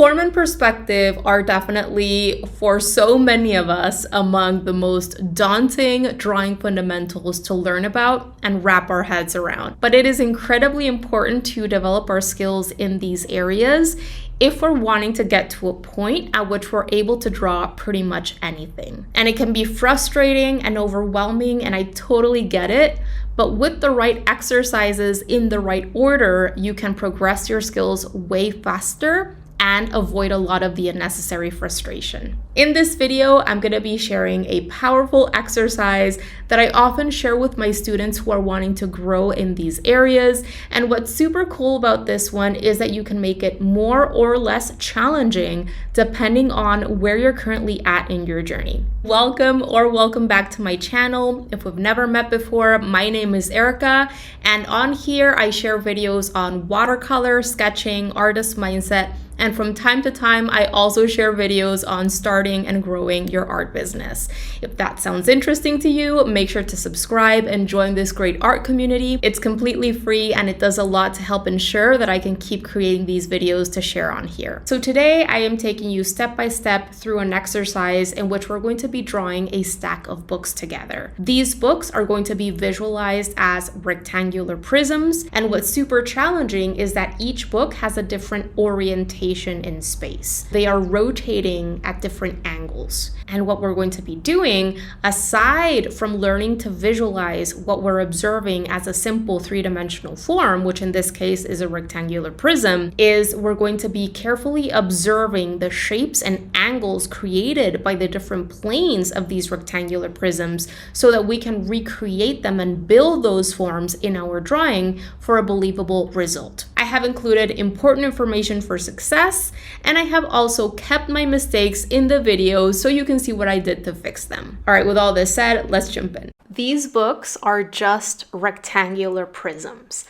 Form and perspective are definitely, for so many of us, among the most daunting drawing fundamentals to learn about and wrap our heads around. But it is incredibly important to develop our skills in these areas if we're wanting to get to a point at which we're able to draw pretty much anything. And it can be frustrating and overwhelming, and I totally get it. But with the right exercises in the right order, you can progress your skills way faster and avoid a lot of the unnecessary frustration. In this video, I'm going to be sharing a powerful exercise that I often share with my students who are wanting to grow in these areas. And what's super cool about this one is that you can make it more or less challenging depending on where you're currently at in your journey. Welcome back to my channel. If we've never met before, my name is Erica, and on here I share videos on watercolor, sketching, artist mindset, and from time to time, I also share videos on starting and growing your art business. If that sounds interesting to you, make sure to subscribe and join this great art community. It's completely free and it does a lot to help ensure that I can keep creating these videos to share on here. So today I am taking you step by step through an exercise in which we're going to be drawing a stack of books together. These books are going to be visualized as rectangular prisms, and what's super challenging is that each book has a different orientation in space. They are rotating at different angles. And what we're going to be doing, aside from learning to visualize what we're observing as a simple three-dimensional form, which in this case is a rectangular prism, is we're going to be carefully observing the shapes and angles created by the different planes of these rectangular prisms so that we can recreate them and build those forms in our drawing for a believable result. I have included important information for success, and I have also kept my mistakes in the video so you can see what I did to fix them. All right, with all this said, let's jump in. These books are just rectangular prisms.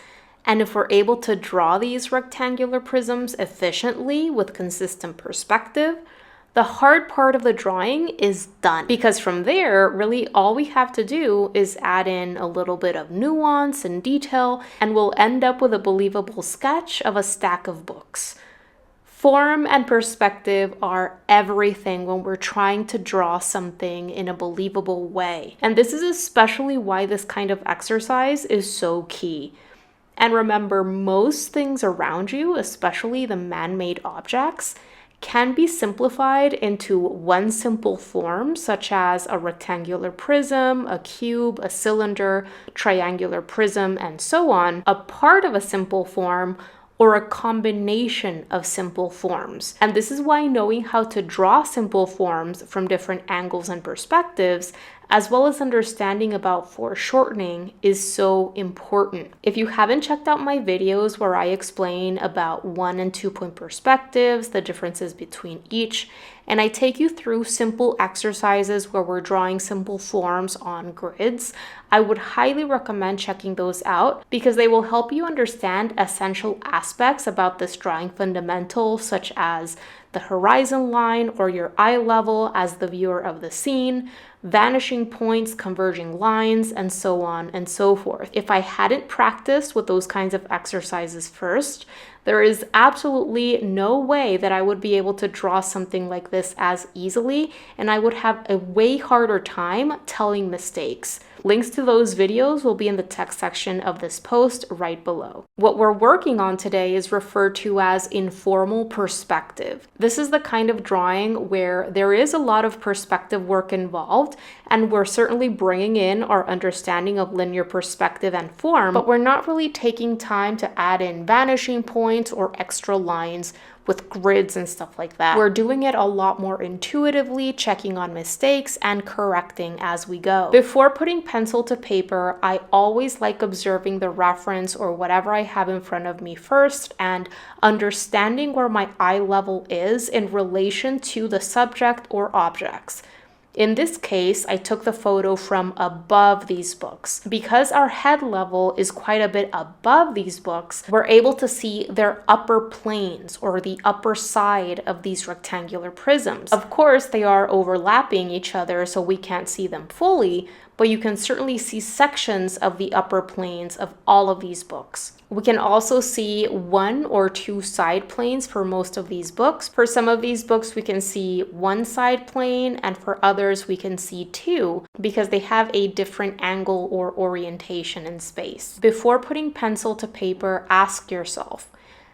And if we're able to draw these rectangular prisms efficiently with consistent perspective, the hard part of the drawing is done, because from there, really all we have to do is add in a little bit of nuance and detail, and we'll end up with a believable sketch of a stack of books. Form and perspective are everything when we're trying to draw something in a believable way. And this is especially why this kind of exercise is so key. And remember, most things around you, especially the man-made objects, can be simplified into one simple form, such as a rectangular prism, a cube, a cylinder, triangular prism, and so on, a part of a simple form, or a combination of simple forms. And this is why knowing how to draw simple forms from different angles and perspectives, as well as understanding about foreshortening, is so important. If you haven't checked out my videos where I explain about 1 and 2 point perspectives, the differences between each, and I take you through simple exercises where we're drawing simple forms on grids, I would highly recommend checking those out because they will help you understand essential aspects about this drawing fundamental, such as the horizon line or your eye level as the viewer of the scene, vanishing points, converging lines, and so on and so forth. If I hadn't practiced with those kinds of exercises first, there is absolutely no way that I would be able to draw something like this as easily, and I would have a way harder time telling mistakes. Links to those videos will be in the text section of this post right below. What we're working on today is referred to as informal perspective. This is the kind of drawing where there is a lot of perspective work involved, and we're certainly bringing in our understanding of linear perspective and form, but we're not really taking time to add in vanishing points or extra lines with grids and stuff like that. We're doing it a lot more intuitively, checking on mistakes and correcting as we go. Before putting pencil to paper, I always like observing the reference or whatever I have in front of me first and understanding where my eye level is in relation to the subject or objects. In this case, I took the photo from above these books. Because our head level is quite a bit above these books, we're able to see their upper planes or the upper side of these rectangular prisms. Of course, they are overlapping each other, so we can't see them fully, but you can certainly see sections of the upper planes of all of these books. We can also see 1 or 2 side planes for most of these books. For some of these books, we can see 1 side plane, and for others, we can see 2 because they have a different angle or orientation in space. Before putting pencil to paper, ask yourself,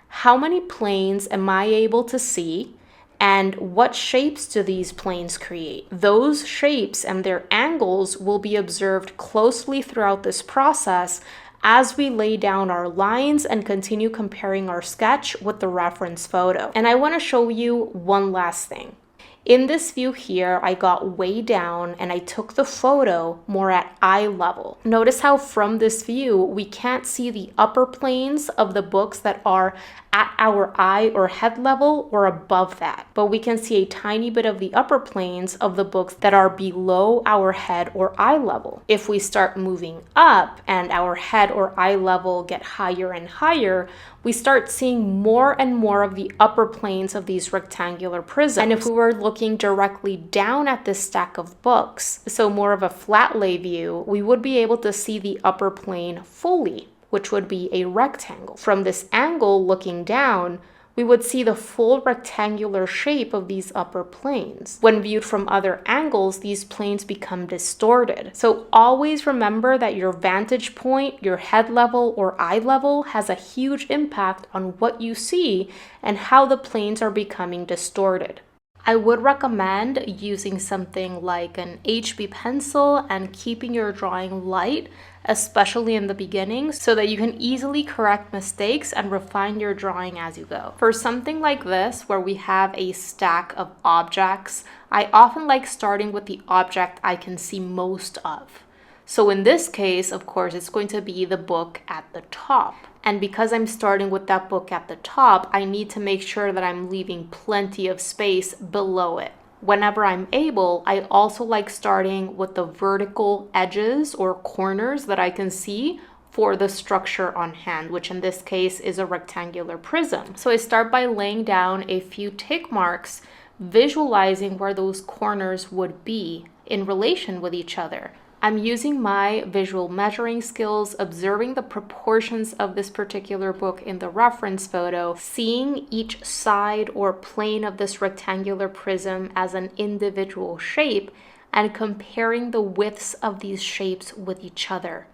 how many planes am I able to see? And what shapes do these planes create? Those shapes and their angles will be observed closely throughout this process as we lay down our lines and continue comparing our sketch with the reference photo. And I want to show you one last thing. In this view here, I got way down and I took the photo more at eye level. Notice how from this view, we can't see the upper planes of the books that are at our eye or head level or above that, but we can see a tiny bit of the upper planes of the books that are below our head or eye level. If we start moving up and our head or eye level get higher and higher, we start seeing more and more of the upper planes of these rectangular prisms. And if we were looking directly down at this stack of books, so more of a flat lay view, we would be able to see the upper plane fully, which would be a rectangle. From this angle looking down, we would see the full rectangular shape of these upper planes. When viewed from other angles, these planes become distorted. So always remember that your vantage point, your head level or eye level has a huge impact on what you see and how the planes are becoming distorted. I would recommend using something like an HB pencil and keeping your drawing light, especially in the beginning, so that you can easily correct mistakes and refine your drawing as you go. For something like this, where we have a stack of objects, I often like starting with the object I can see most of. So in this case, of course, it's going to be the book at the top. And because I'm starting with that book at the top, I need to make sure that I'm leaving plenty of space below it. Whenever I'm able, I also like starting with the vertical edges or corners that I can see for the structure on hand, which in this case is a rectangular prism. So I start by laying down a few tick marks, visualizing where those corners would be in relation with each other. I'm using my visual measuring skills, observing the proportions of this particular book in the reference photo, seeing each side or plane of this rectangular prism as an individual shape, and comparing the widths of these shapes with each other.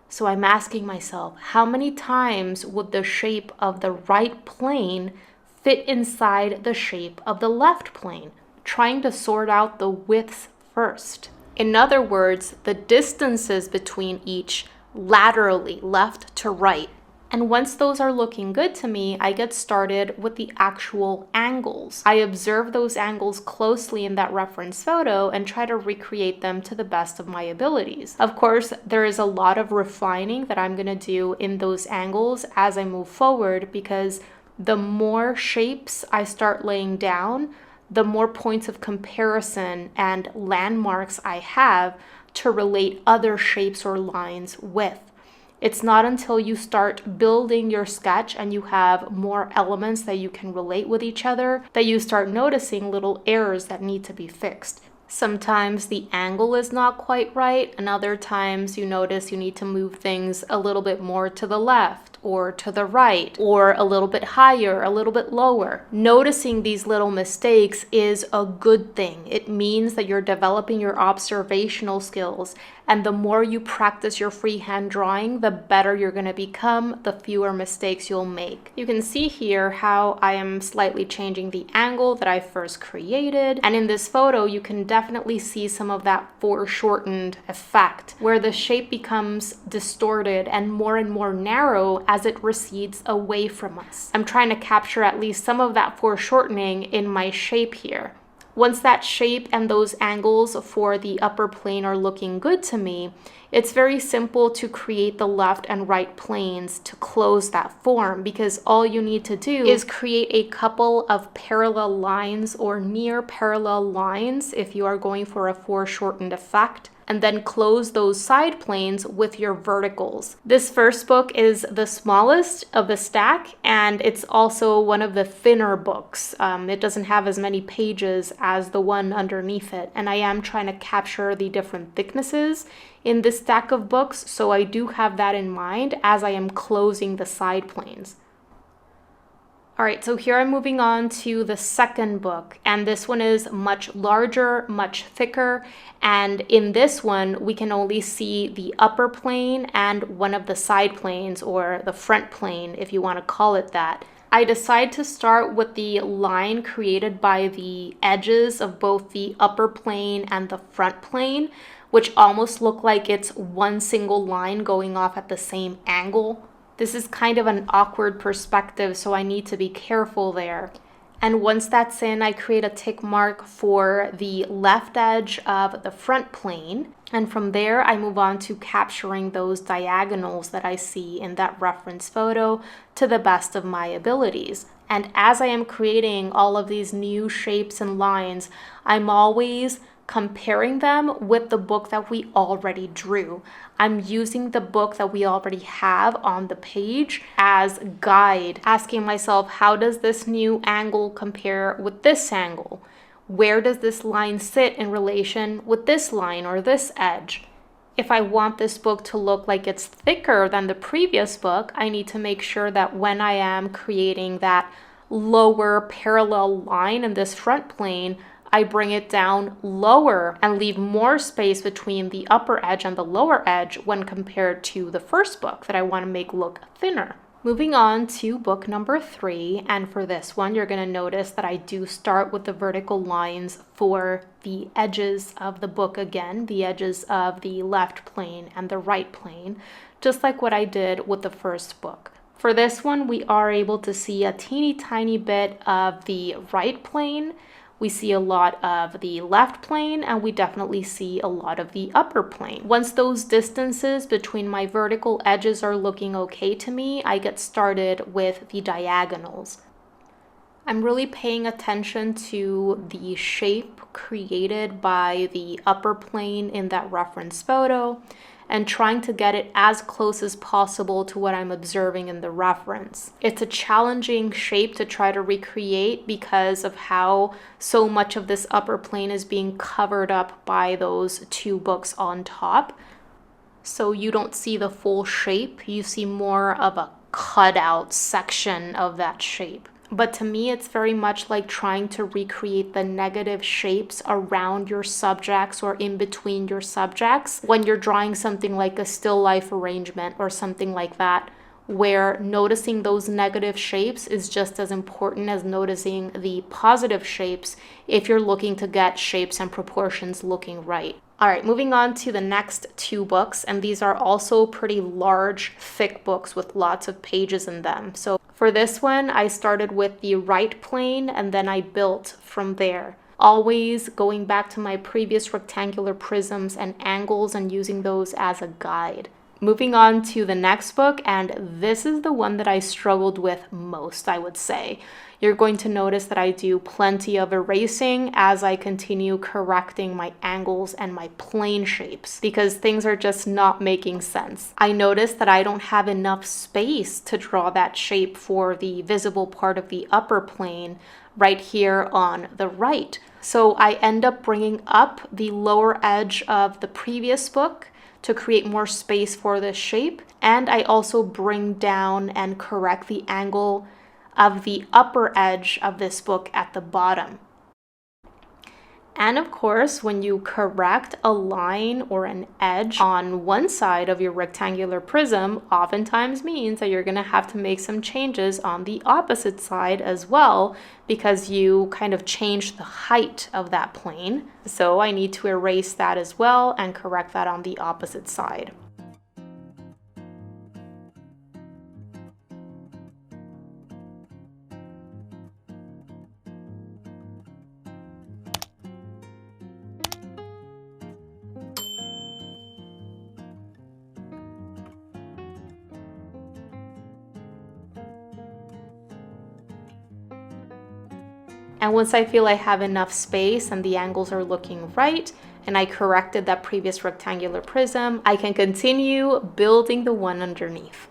So I'm asking myself, how many times would the shape of the right plane fit inside the shape of the left plane? Trying to sort out the widths first. In other words, the distances between each laterally, left to right. And once those are looking good to me, I get started with the actual angles. I observe those angles closely in that reference photo and try to recreate them to the best of my abilities. Of course, there is a lot of refining that I'm going to do in those angles as I move forward, because the more shapes I start laying down, the more points of comparison and landmarks I have to relate other shapes or lines with. It's not until you start building your sketch and you have more elements that you can relate with each other that you start noticing little errors that need to be fixed. Sometimes the angle is not quite right, and other times you notice you need to move things a little bit more to the left or to the right, or a little bit higher, a little bit lower. Noticing these little mistakes is a good thing. It means that you're developing your observational skills, and the more you practice your freehand drawing, the better you're going to become, the fewer mistakes you'll make. You can see here how I am slightly changing the angle that I first created, and in this photo you can definitely see some of that foreshortened effect, where the shape becomes distorted and more narrow as it recedes away from us. I'm trying to capture at least some of that foreshortening in my shape here. Once that shape and those angles for the upper plane are looking good to me, It's very simple to create the left and right planes to close that form, because all you need to do is create a couple of parallel lines or near parallel lines if you are going for a foreshortened effect, and then close those side planes with your verticals. This first book is the smallest of the stack, and it's also one of the thinner books. It doesn't have as many pages as the one underneath it, and I am trying to capture the different thicknesses in this stack of books, so I do have that in mind as I am closing the side planes. All right, so here I'm moving on to the second book, and this one is much larger, much thicker, and in this one, we can only see the upper plane and one of the side planes, or the front plane, if you want to call it that. I decide to start with the line created by the edges of both the upper plane and the front plane, which almost look like it's one single line going off at the same angle. This is kind of an awkward perspective, so I need to be careful there. And once that's in, I create a tick mark for the left edge of the front plane. And from there, I move on to capturing those diagonals that I see in that reference photo to the best of my abilities. And as I am creating all of these new shapes and lines, I'm always comparing them with the book that we already drew. I'm using the book that we already have on the page as a guide, asking myself, how does this new angle compare with this angle? Where does this line sit in relation with this line or this edge? If I want this book to look like it's thicker than the previous book, I need to make sure that when I am creating that lower parallel line in this front plane, I bring it down lower and leave more space between the upper edge and the lower edge when compared to the first book that I want to make look thinner. Moving on to book number 3, and for this one, you're going to notice that I do start with the vertical lines for the edges of the book again, the edges of the left plane and the right plane, just like what I did with the first book. For this one, we are able to see a teeny tiny bit of the right plane. We see a lot of the left plane, and we definitely see a lot of the upper plane. Once those distances between my vertical edges are looking okay to me, I get started with the diagonals. I'm really paying attention to the shape created by the upper plane in that reference photo, and trying to get it as close as possible to what I'm observing in the reference. It's a challenging shape to try to recreate because of how so much of this upper plane is being covered up by those 2 books on top. So you don't see the full shape, you see more of a cutout section of that shape. But to me, it's very much like trying to recreate the negative shapes around your subjects or in between your subjects when you're drawing something like a still life arrangement or something like that, where noticing those negative shapes is just as important as noticing the positive shapes if you're looking to get shapes and proportions looking right. All right, moving on to the next 2 books, and these are also pretty large, thick books with lots of pages in them. So for this one, I started with the right plane and then I built from there. Always going back to my previous rectangular prisms and angles and using those as a guide. Moving on to the next book, and this is the one that I struggled with most, I would say. You're going to notice that I do plenty of erasing as I continue correcting my angles and my plane shapes because things are just not making sense. I noticed that I don't have enough space to draw that shape for the visible part of the upper plane right here on the right. So I end up bringing up the lower edge of the previous book to create more space for this shape. And I also bring down and correct the angle of the upper edge of this book at the bottom. And of course, when you correct a line or an edge on one side of your rectangular prism, oftentimes means that you're going to have to make some changes on the opposite side as well, because you kind of changed the height of that plane. So I need to erase that as well and correct that on the opposite side. And once I feel I have enough space and the angles are looking right, and I corrected that previous rectangular prism, I can continue building the one underneath.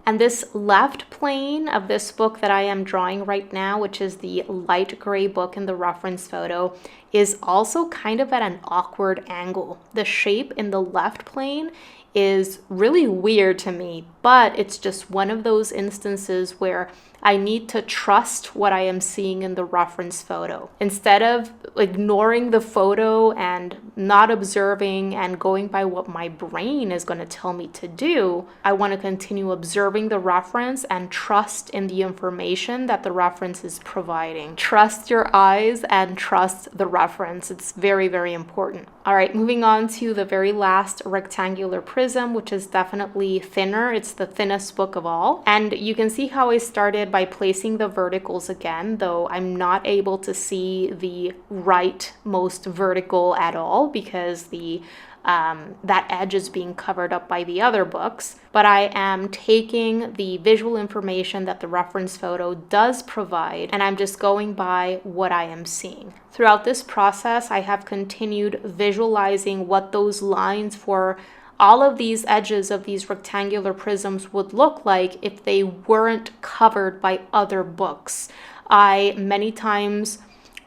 And this left plane of this book that I am drawing right now, which is the light gray book in the reference photo, is also kind of at an awkward angle. The shape in the left plane is really weird to me, but it's just one of those instances where I need to trust what I am seeing in the reference photo. Instead of ignoring the photo and not observing and going by what my brain is going to tell me to do, I want to continue observing the reference and trust in the information that the reference is providing. Trust your eyes and trust the reference. It's very, very important. All right, moving on to the very last rectangular prism, which is definitely thinner. It's the thinnest book of all. And you can see how I started by placing the verticals again, though I'm not able to see the rightmost vertical at all because that edge is being covered up by the other books. But I am taking the visual information that the reference photo does provide, and I'm just going by what I am seeing. Throughout this process, I have continued visualizing what those lines for all of these edges of these rectangular prisms would look like if they weren't covered by other books. I many times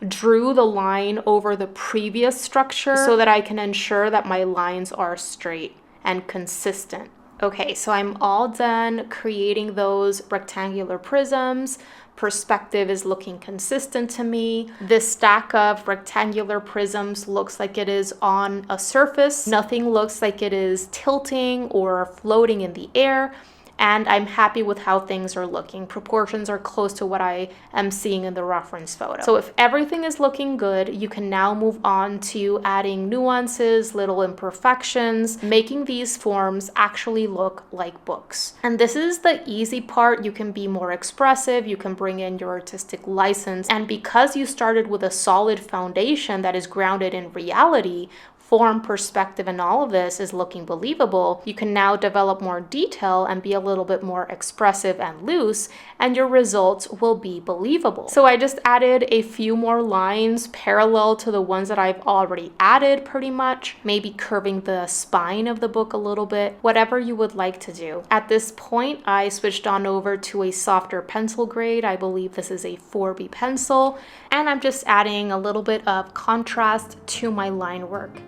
drew the line over the previous structure so that I can ensure that my lines are straight and consistent. Okay, so I'm all done creating those rectangular prisms. Perspective is looking consistent to me. This stack of rectangular prisms looks like it is on a surface. Nothing looks like it is tilting or floating in the air. And I'm happy with how things are looking. Proportions are close to what I am seeing in the reference photo. So if everything is looking good, you can now move on to adding nuances, little imperfections, making these forms actually look like books. And this is the easy part. You can be more expressive, you can bring in your artistic license. And because you started with a solid foundation that is grounded in reality, form, perspective, and all of this is looking believable, you can now develop more detail and be a little bit more expressive and loose, and your results will be believable. So I just added a few more lines parallel to the ones that I've already added pretty much, maybe curving the spine of the book a little bit, whatever you would like to do. At this point, I switched on over to a softer pencil grade. I believe this is a 4B pencil, and I'm just adding a little bit of contrast to my line work.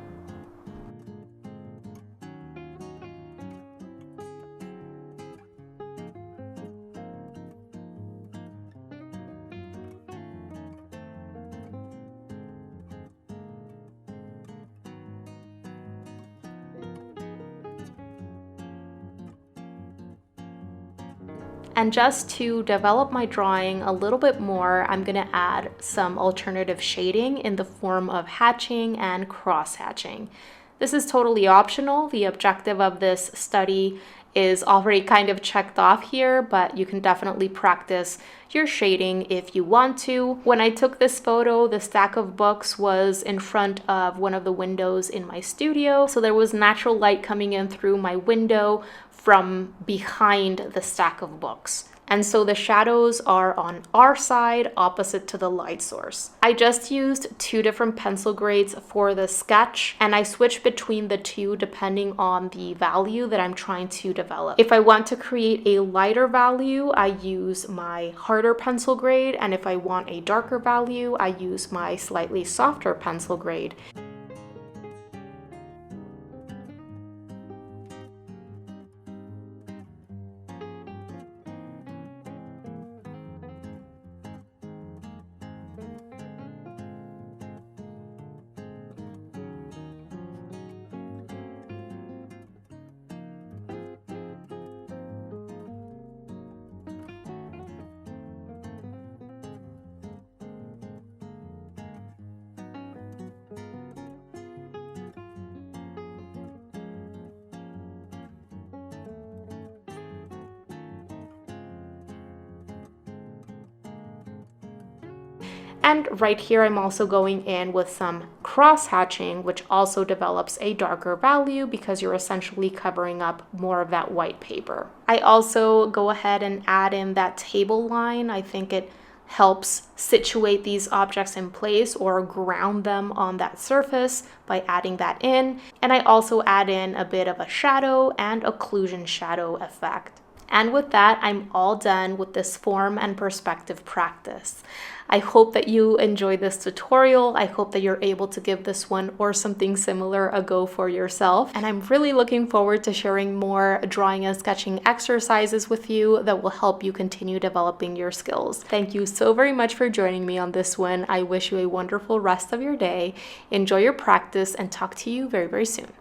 And just to develop my drawing a little bit more, I'm going to add some alternative shading in the form of hatching and cross hatching. This is totally optional. The objective of this study is already kind of checked off here, but you can definitely practice your shading if you want to. When I took this photo, the stack of books was in front of one of the windows in my studio, so there was natural light coming in through my window from behind the stack of books. And so the shadows are on our side, opposite to the light source. I just used 2 different pencil grades for the sketch, and I switch between the 2 depending on the value that I'm trying to develop. If I want to create a lighter value, I use my harder pencil grade, and if I want a darker value, I use my slightly softer pencil grade. And right here, I'm also going in with some cross hatching, which also develops a darker value because you're essentially covering up more of that white paper. I also go ahead and add in that table line. I think it helps situate these objects in place or ground them on that surface by adding that in. And I also add in a bit of a shadow and occlusion shadow effect. And with that, I'm all done with this form and perspective practice. I hope that you enjoyed this tutorial. I hope that you're able to give this one or something similar a go for yourself. And I'm really looking forward to sharing more drawing and sketching exercises with you that will help you continue developing your skills. Thank you so very much for joining me on this one. I wish you a wonderful rest of your day. Enjoy your practice and talk to you very, very soon.